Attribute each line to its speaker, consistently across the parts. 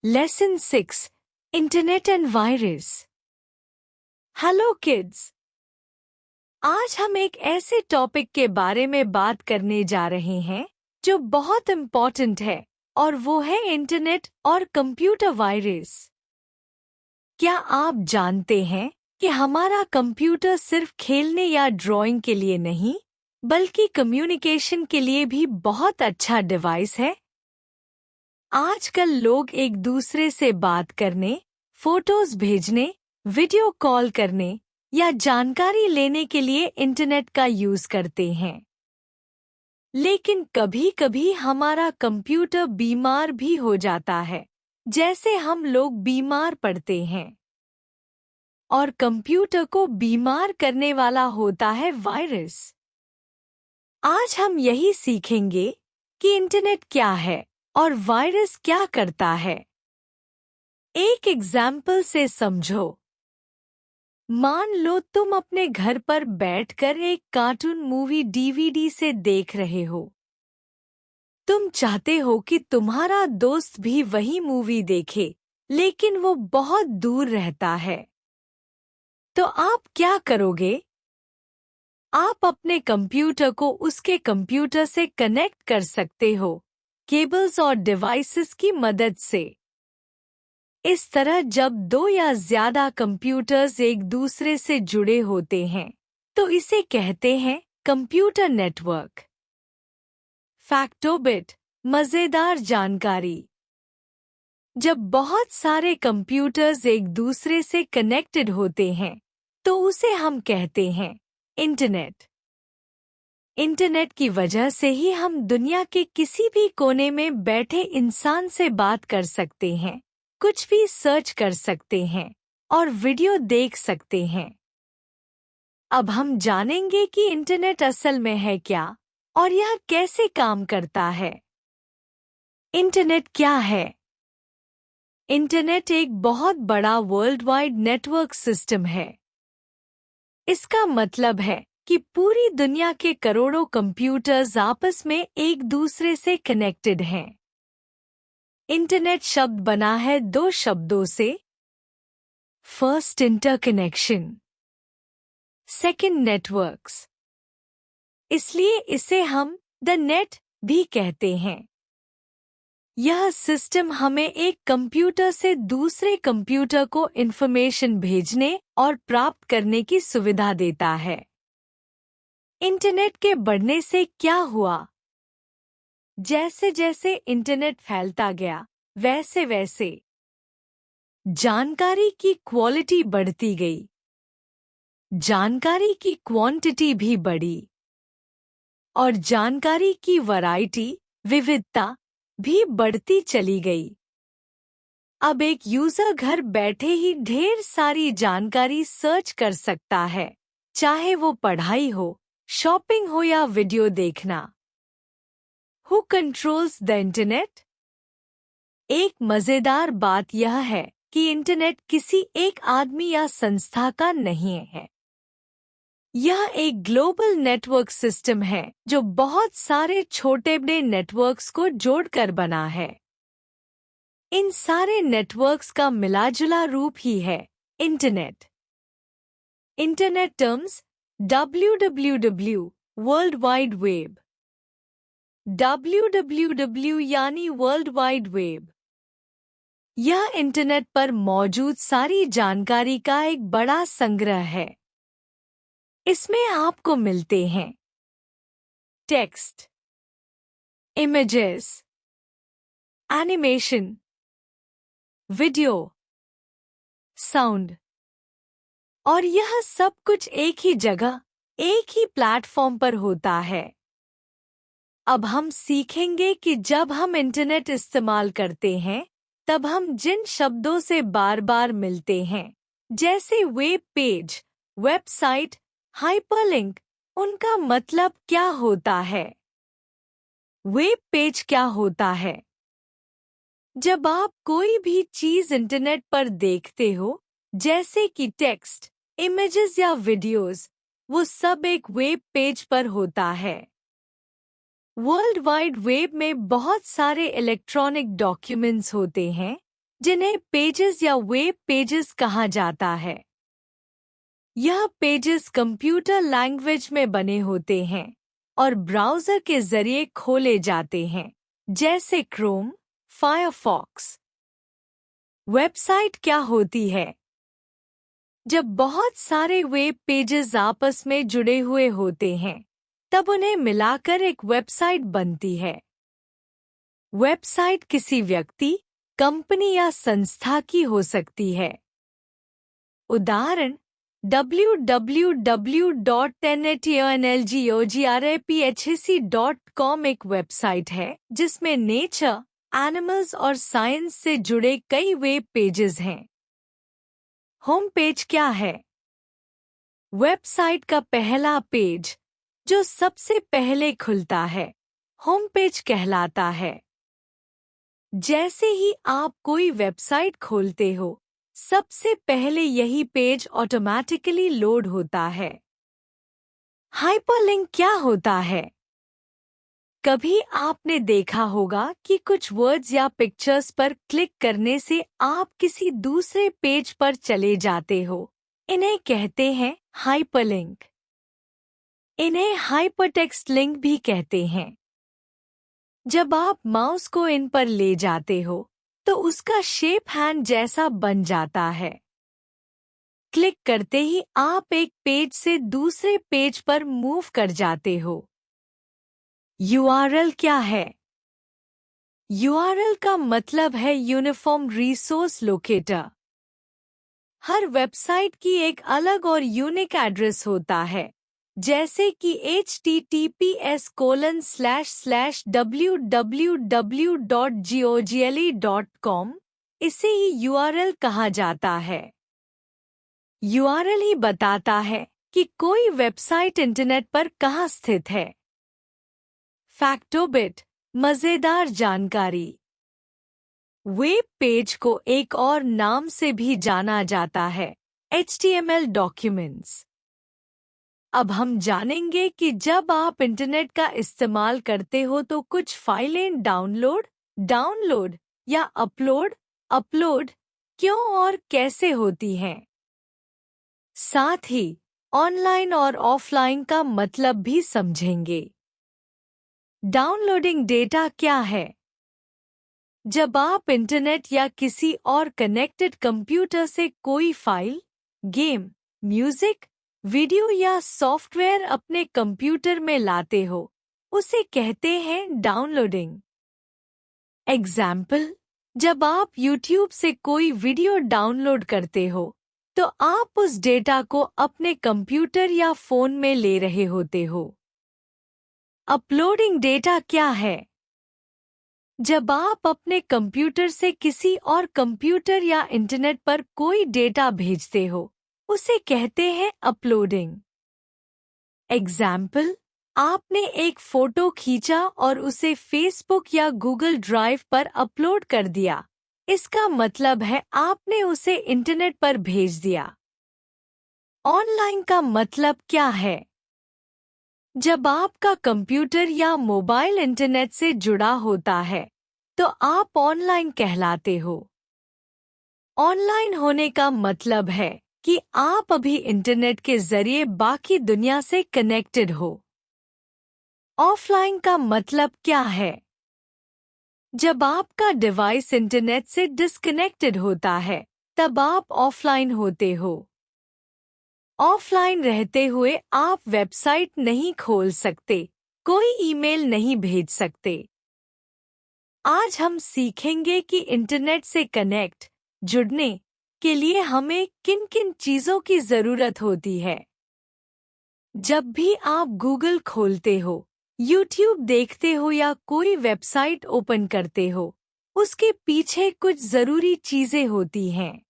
Speaker 1: Lesson 6 Internet and Virus। Hello kids, आज हम एक ऐसे टॉपिक के बारे में बात करने जा रहे हैं जो बहुत इम्पोर्टेंट है और वो है इंटरनेट और कंप्यूटर वायरस। क्या आप जानते हैं कि हमारा कंप्यूटर सिर्फ खेलने या ड्राइंग के लिए नहीं बल्कि कम्युनिकेशन के लिए भी बहुत अच्छा डिवाइस है। आजकल लोग एक दूसरे से बात करने, फोटोज भेजने, वीडियो कॉल करने या जानकारी लेने के लिए इंटरनेट का यूज करते हैं। लेकिन कभी-कभी हमारा कंप्यूटर बीमार भी हो जाता है, जैसे हम लोग बीमार पड़ते हैं। और कंप्यूटर को बीमार करने वाला होता है वायरस। आज हम यही सीखेंगे कि इंटरनेट क्या है और वायरस क्या करता है। एक एग्जाम्पल से समझो। मान लो तुम अपने घर पर बैठकर एक कार्टून मूवी डीवीडी से देख रहे हो। तुम चाहते हो कि तुम्हारा दोस्त भी वही मूवी देखे, लेकिन वो बहुत दूर रहता है। तो आप क्या करोगे? आप अपने कंप्यूटर को उसके कंप्यूटर से कनेक्ट कर सकते हो, केबल्स और डिवाइसेस की मदद से। इस तरह जब दो या ज्यादा कंप्यूटर्स एक दूसरे से जुड़े होते हैं, तो इसे कहते हैं कंप्यूटर नेटवर्क। फैक्टोबिट, मजेदार जानकारी। जब बहुत सारे कंप्यूटर्स एक दूसरे से कनेक्टेड होते हैं, तो उसे हम कहते हैं इंटरनेट। इंटरनेट की वजह से ही हम दुनिया के किसी भी कोने में बैठे इंसान से बात कर सकते हैं, कुछ भी सर्च कर सकते हैं और वीडियो देख सकते हैं। अब हम जानेंगे कि इंटरनेट असल में है क्या और यह कैसे काम करता है। इंटरनेट क्या है? इंटरनेट एक बहुत बड़ा वर्ल्ड वाइड नेटवर्क सिस्टम है। इसका मतलब है कि पूरी दुनिया के करोड़ों कंप्यूटर्स आपस में एक दूसरे से कनेक्टेड हैं। इंटरनेट शब्द बना है दो शब्दों से। First interconnection, second networks. इसलिए इसे हम द नेट भी कहते हैं। यह सिस्टम हमें एक कंप्यूटर से दूसरे कंप्यूटर को इंफॉर्मेशन भेजने और प्राप्त करने की सुविधा देता है। इंटरनेट के बढ़ने से क्या हुआ? जैसे जैसे इंटरनेट फैलता गया, वैसे वैसे जानकारी की क्वालिटी बढ़ती गई, जानकारी की क्वांटिटी भी बढ़ी और जानकारी की वैरायटी, विविधता भी बढ़ती चली गई। अब एक यूजर घर बैठे ही ढेर सारी जानकारी सर्च कर सकता है, चाहे वो पढ़ाई हो, शॉपिंग हो या वीडियो देखना। Who controls the internet? एक मजेदार बात यह है कि इंटरनेट किसी एक आदमी या संस्था का नहीं है। यह एक ग्लोबल नेटवर्क सिस्टम है जो बहुत सारे छोटे बड़े नेटवर्क्स को जोड़कर बना है। इन सारे नेटवर्क्स का मिलाजुला रूप ही है internet. Internet terms www, world wide web. www यानी वर्ल्ड वाइड वेब। यह इंटरनेट पर मौजूद सारी जानकारी का एक बड़ा संग्रह है। इसमें आपको मिलते हैं text, images, animation, video, sound, और यह सब कुछ एक ही जगह, एक ही प्लेटफॉर्म पर होता है। अब हम सीखेंगे कि जब हम इंटरनेट इस्तेमाल करते हैं, तब हम जिन शब्दों से बार बार मिलते हैं, जैसे वेब पेज, वेबसाइट, हाइपरलिंक, उनका मतलब क्या होता है। वेब पेज क्या होता है? जब आप कोई भी चीज इंटरनेट पर देखते हो, जैसे कि टेक्स्ट, इमेजेस या वीडियोस, वो सब एक वेब पेज पर होता है। वर्ल्ड वाइड वेब में बहुत सारे इलेक्ट्रॉनिक डॉक्यूमेंट्स होते हैं, जिन्हें पेजेस या वेब पेजेस कहा जाता है। यह पेजेस कंप्यूटर लैंग्वेज में बने होते हैं और ब्राउज़र के जरिए खोले जाते हैं, जैसे क्रोम, फायरफॉक्स। वेबसाइट क्या होती है? जब बहुत सारे वेब पेजेस आपस में जुड़े हुए होते हैं, तब उन्हें मिलाकर एक वेबसाइट बनती है। वेबसाइट किसी व्यक्ति, कंपनी या संस्था की हो सकती है। उदाहरण www.netnlgographc.com एक वेबसाइट है जिसमें नेचर, एनिमल्स और साइंस से जुड़े कई वेब पेजेस हैं। होम पेज क्या है? वेबसाइट का पहला पेज जो सबसे पहले खुलता है, होम पेज कहलाता है। जैसे ही आप कोई वेबसाइट खोलते हो, सबसे पहले यही पेज ऑटोमैटिकली लोड होता है। हाइपरलिंक क्या होता है? कभी आपने देखा होगा कि कुछ वर्ड्स या पिक्चर्स पर क्लिक करने से आप किसी दूसरे पेज पर चले जाते हो। इन्हें कहते हैं हाइपरलिंक। इन्हें हाइपरटेक्स्ट लिंक भी कहते हैं। जब आप माउस को इन पर ले जाते हो, तो उसका शेप हैंड जैसा बन जाता है। क्लिक करते ही आप एक पेज से दूसरे पेज पर मूव कर जाते हो। URL क्या है? URL का मतलब है यूनिफॉर्म रिसोर्स लोकेटर। हर वेबसाइट की एक अलग और यूनिक एड्रेस होता है, जैसे कि https://www.google.com। इसे ही URL कहा जाता है। URL ही बताता है कि कोई वेबसाइट इंटरनेट पर कहाँ स्थित है। फैक्टोबिट, मजेदार जानकारी। वेब पेज को एक और नाम से भी जाना जाता है, HTML डॉक्यूमेंट्स। अब हम जानेंगे कि जब आप इंटरनेट का इस्तेमाल करते हो तो कुछ फाइलें डाउनलोड या अपलोड क्यों और कैसे होती हैं। साथ ही ऑनलाइन और ऑफलाइन का मतलब भी समझेंगे। डाउनलोडिंग डेटा क्या है? जब आप इंटरनेट या किसी और कनेक्टेड कंप्यूटर से कोई फाइल, गेम, म्यूजिक, वीडियो या सॉफ्टवेयर अपने कंप्यूटर में लाते हो, उसे कहते हैं डाउनलोडिंग। एग्जाम्पल, जब आप YouTube से कोई वीडियो डाउनलोड करते हो, तो आप उस डेटा को अपने कंप्यूटर या फोन में ले रहे होते हो। अपलोडिंग डेटा क्या है? जब आप अपने कंप्यूटर से किसी और कंप्यूटर या इंटरनेट पर कोई डेटा भेजते हो, उसे कहते हैं अपलोडिंग। एग्जाम्पल, आपने एक फोटो खींचा और उसे फेसबुक या गूगल ड्राइव पर अपलोड कर दिया। इसका मतलब है आपने उसे इंटरनेट पर भेज दिया। ऑनलाइन का मतलब क्या है? जब आपका कंप्यूटर या मोबाइल इंटरनेट से जुड़ा होता है, तो आप ऑनलाइन कहलाते हो। ऑनलाइन होने का मतलब है कि आप अभी इंटरनेट के जरिए बाकी दुनिया से कनेक्टेड हो। ऑफलाइन का मतलब क्या है? जब आपका डिवाइस इंटरनेट से डिस्कनेक्टेड होता है, तब आप ऑफलाइन होते हो। ऑफलाइन रहते हुए आप वेबसाइट नहीं खोल सकते, कोई ईमेल नहीं भेज सकते। आज हम सीखेंगे कि इंटरनेट से जुड़ने के लिए हमें किन-किन चीजों की जरूरत होती है। जब भी आप गूगल खोलते हो, YouTube देखते हो या कोई वेबसाइट ओपन करते हो, उसके पीछे कुछ जरूरी चीजें होती हैं।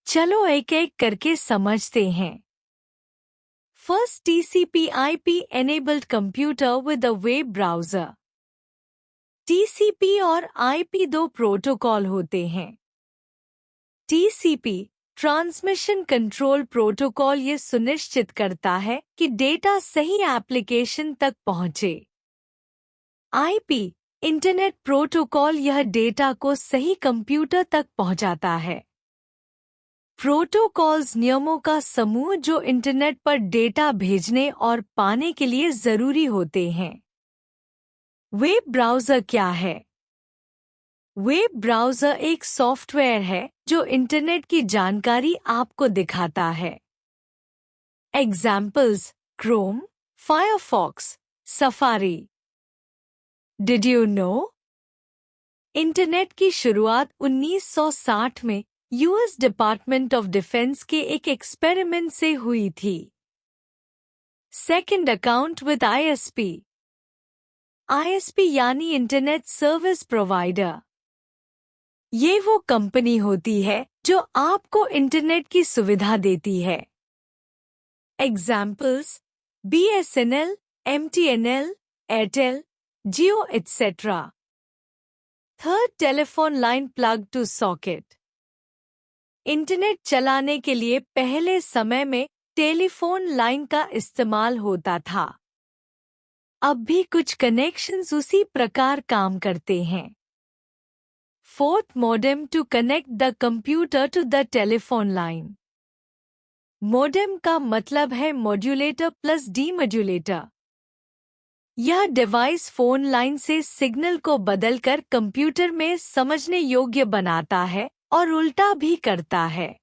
Speaker 1: चलो एक एक करके समझते हैं। First, TCP/IP enabled computer with a web browser। TCP और IP दो प्रोटोकॉल होते हैं। TCP ट्रांसमिशन कंट्रोल प्रोटोकॉल ये सुनिश्चित करता है कि डेटा सही एप्लीकेशन तक पहुंचे। IP इंटरनेट प्रोटोकॉल यह डेटा को सही कंप्यूटर तक पहुंचाता है। प्रोटोकॉल्स नियमों का समूह जो इंटरनेट पर डेटा भेजने और पाने के लिए जरूरी होते हैं। वेब ब्राउज़र क्या है? वेब ब्राउज़र एक सॉफ्टवेयर है जो इंटरनेट की जानकारी आपको दिखाता है। Examples: Chrome, Firefox, safari. Did you know? Internet की शुरुआत 1960 में यूएस डिपार्टमेंट ऑफ डिफेंस के एक एक्सपेरिमेंट से हुई थी। Second, account with ISP. ISP यानी इंटरनेट सर्विस प्रोवाइडर। ये वो कंपनी होती है जो आपको इंटरनेट की सुविधा देती है। Examples: BSNL, MTNL, Airtel, Jio etcetera. Third, telephone line plug to socket. Internet चलाने के लिए पहले समय में टेलीफोन लाइन का इस्तेमाल होता था। अब भी कुछ कनेक्शंस उसी प्रकार काम करते हैं। Fourth, modem to connect the computer to the telephone line. Modem का मतलब है मॉड्यूलेटर प्लस डीमॉड्यूलेटर। यह डिवाइस फोन लाइन से सिग्नल को बदलकर कंप्यूटर में समझने योग्य बनाता है और उल्टा भी करता है।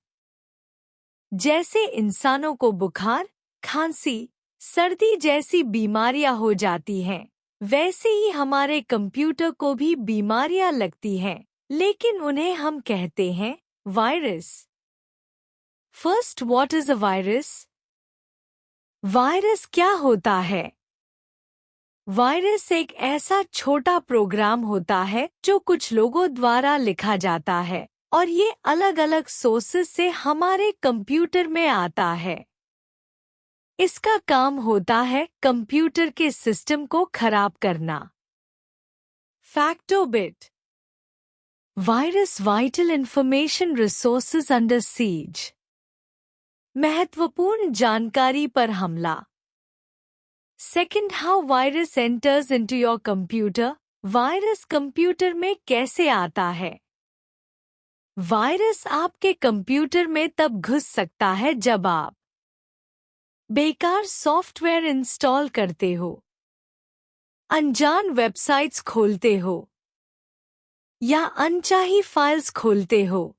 Speaker 1: जैसे इंसानों को बुखार, खांसी, सर्दी जैसी बीमारियां हो जाती हैं, वैसे ही हमारे कंप्यूटर को भी बीमारियां लगती हैं, लेकिन उन्हें हम कहते हैं virus. First, what is a virus? Virus क्या होता है? वायरस एक ऐसा छोटा प्रोग्राम होता है जो कुछ लोगों द्वारा लिखा जाता है और ये अलग अलग सोर्सेस से हमारे कंप्यूटर में आता है। इसका काम होता है कंप्यूटर के सिस्टम को खराब करना। फैक्टोबिट। Virus vital information resources under siege. महत्वपूर्ण जानकारी पर हमला। Second, how virus enters into your computer. Virus computer में कैसे आता है? वायरस आपके कंप्यूटर में तब घुस सकता है जब आप बेकार सॉफ्टवेयर इंस्टॉल करते हो, अनजान वेबसाइट्स खोलते हो या अनचाही फाइल्स खोलते हो।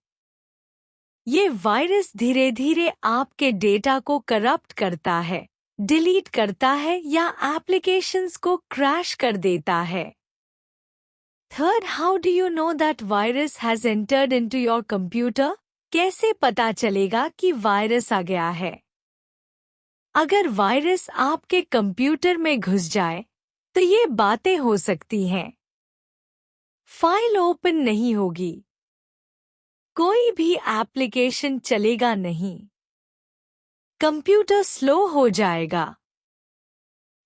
Speaker 1: ये वायरस धीरे धीरे आपके डेटा को करप्ट करता है, डिलीट करता है या एप्लीकेशंस को क्रैश कर देता है। Third, how do you know that virus has entered into your computer? कैसे पता चलेगा कि वायरस आ गया है? अगर वायरस आपके कंप्यूटर में घुस जाए तो ये बातें हो सकती हैं। फाइल ओपन नहीं होगी, कोई भी एप्लीकेशन चलेगा नहीं, कंप्यूटर स्लो हो जाएगा,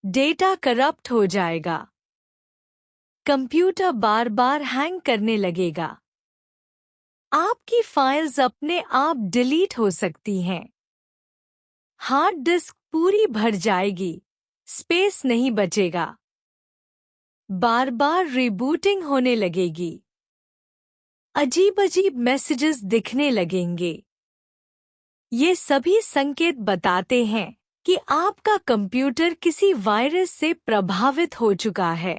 Speaker 1: डेटा करप्ट हो जाएगा, कंप्यूटर बार बार हैंग करने लगेगा, आपकी फाइल्स अपने आप डिलीट हो सकती हैं, हार्ड डिस्क पूरी भर जाएगी, स्पेस नहीं बचेगा, बार बार रिबूटिंग होने लगेगी, अजीब अजीब मैसेजेस दिखने लगेंगे। ये सभी संकेत बताते हैं कि आपका कंप्यूटर किसी वायरस से प्रभावित हो चुका है।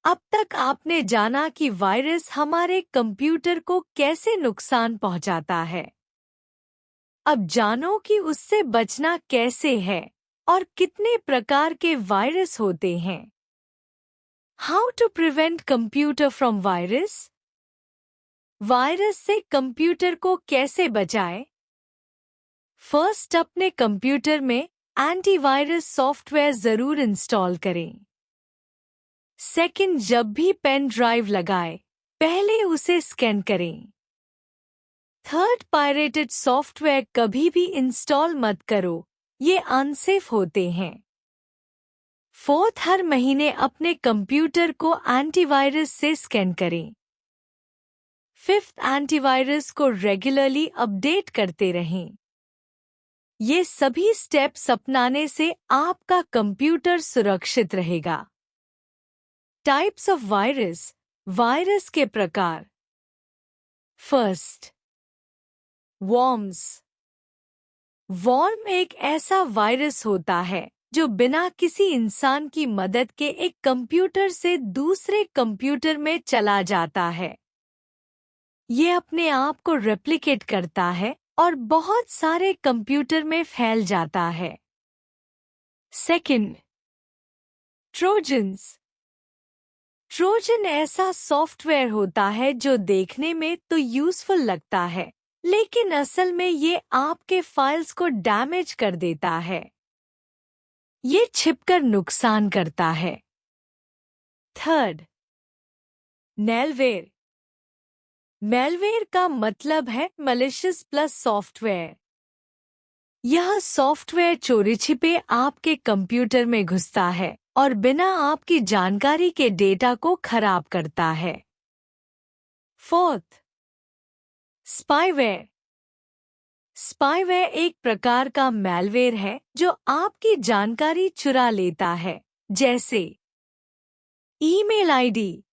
Speaker 1: अब तक आपने जाना कि वायरस हमारे कंप्यूटर को कैसे नुकसान पहुंचाता है। अब जानो कि उससे बचना कैसे है और कितने प्रकार के वायरस होते हैं। How to prevent computer from virus? Virus से कंप्यूटर को कैसे बचाएं? फर्स्ट, अपने कंप्यूटर में एंटीवायरस सॉफ्टवेयर जरूर इंस्टॉल करें। सेकंड, जब भी पेन ड्राइव लगाएं, पहले उसे स्कैन करें। थर्ड, पायरेटेड सॉफ्टवेयर कभी भी इंस्टॉल मत करो, ये अनसेफ होते हैं। फोर्थ, हर महीने अपने कंप्यूटर को एंटीवायरस से स्कैन करें। फिफ्थ, एंटीवायरस को रेगुलरली अपडेट करते रहें। ये सभी स्टेप्स अपनाने से आपका कंप्यूटर सुरक्षित रहेगा। टाइप्स ऑफ वायरस, वायरस के प्रकार। First, worms. वॉर्म एक ऐसा वायरस होता है जो बिना किसी इंसान की मदद के एक कंप्यूटर से दूसरे कंप्यूटर में चला जाता है। ये अपने आप को रेप्लिकेट करता है और बहुत सारे कंप्यूटर में फैल जाता है। Second, trojans. ट्रोजन ऐसा सॉफ्टवेयर होता है जो देखने में तो यूजफुल लगता है, लेकिन असल में ये आपके फाइल्स को डैमेज कर देता है। ये छिपकर नुकसान करता है। Third, malware. मैलवेयर का मतलब है मैलिशियस प्लस सॉफ्टवेयर। यह सॉफ्टवेयर चोरी छिपे आपके कंप्यूटर में घुसता है और बिना आपकी जानकारी के डेटा को खराब करता है। Fourth, spyware. स्पाईवेयर एक प्रकार का मैलवेयर है जो आपकी जानकारी चुरा लेता है, जैसे email ID,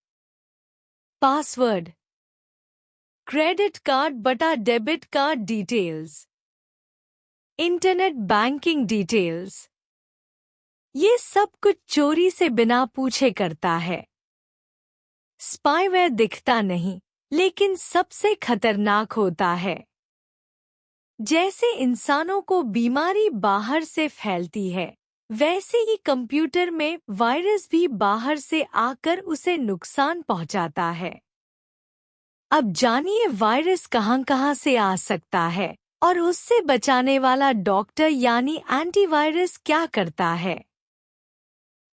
Speaker 1: password, credit card बटा debit card details, internet banking details. ये सब कुछ चोरी से बिना पूछे करता है। स्पाईवेयर दिखता नहीं, लेकिन सबसे खतरनाक होता है। जैसे इंसानों को बीमारी बाहर से फैलती है, वैसे ही कंप्यूटर में वायरस भी बाहर से आकर उसे नुकसान पहुंचाता है। अब जानिए वायरस कहां-कहां से आ सकता है और उससे बचाने वाला डॉक्टर यानी एंटीवायरस क्या करता है।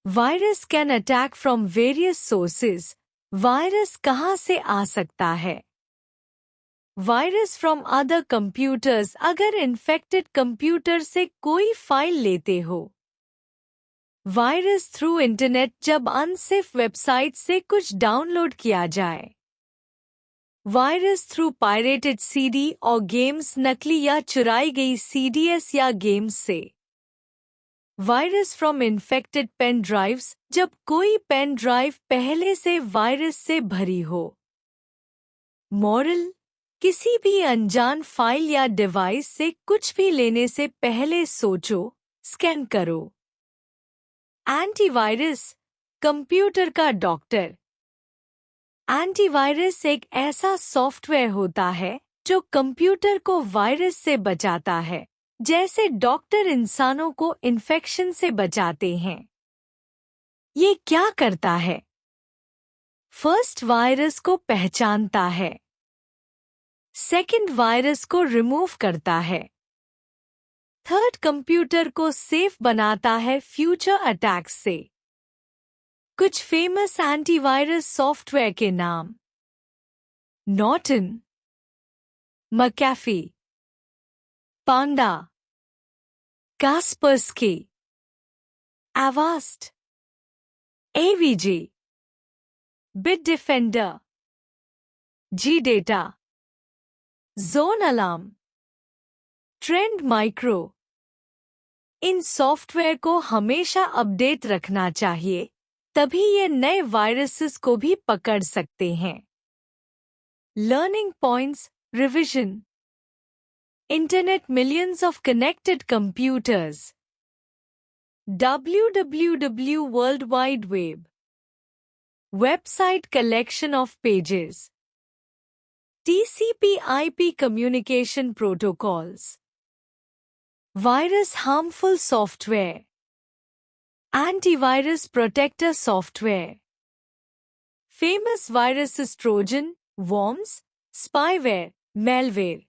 Speaker 1: Virus can attack from various sources. Virus कहां से आ सकता है? Virus from other computers. अगर इन्फेक्टेड कंप्यूटर से कोई फाइल लेते हो। Virus through internet. जब अनसेफ वेबसाइट से कुछ डाउनलोड किया जाए। वायरस थ्रू पायरेटेड सीडी और गेम्स। नकली या चुराई गई सीडीएस या गेम्स से। Virus from infected pen drives. जब कोई पेन ड्राइव पहले से वायरस से भरी हो। मॉरल, किसी भी अनजान फाइल या डिवाइस से कुछ भी लेने से पहले सोचो, स्कैन करो। एंटीवायरस, कंप्यूटर का डॉक्टर। एंटीवायरस एक ऐसा सॉफ्टवेयर होता है जो कंप्यूटर को वायरस से बचाता है, जैसे डॉक्टर इंसानों को इन्फेक्शन से बचाते हैं। ये क्या करता है? फर्स्ट, वायरस को पहचानता है। सेकंड, वायरस को रिमूव करता है। थर्ड, कंप्यूटर को सेफ बनाता है फ्यूचर अटैक्स से। कुछ फेमस एंटीवायरस सॉफ्टवेयर के नाम। Norton, McAfee, Panda, Kaspersky, Avast, AVG, Bitdefender, G Data, Zone Alarm, Trend Micro. इन सॉफ्टवेयर को हमेशा अपडेट रखना चाहिए, तभी ये नए वायरसेस को भी पकड़ सकते हैं। Learning points, revision. Internet, millions of connected computers. www world wide web. Website, collection of pages. TCP/IP communication protocols. Virus, harmful software. Antivirus protector software. Famous viruses: Trojan, worms, spyware, malware.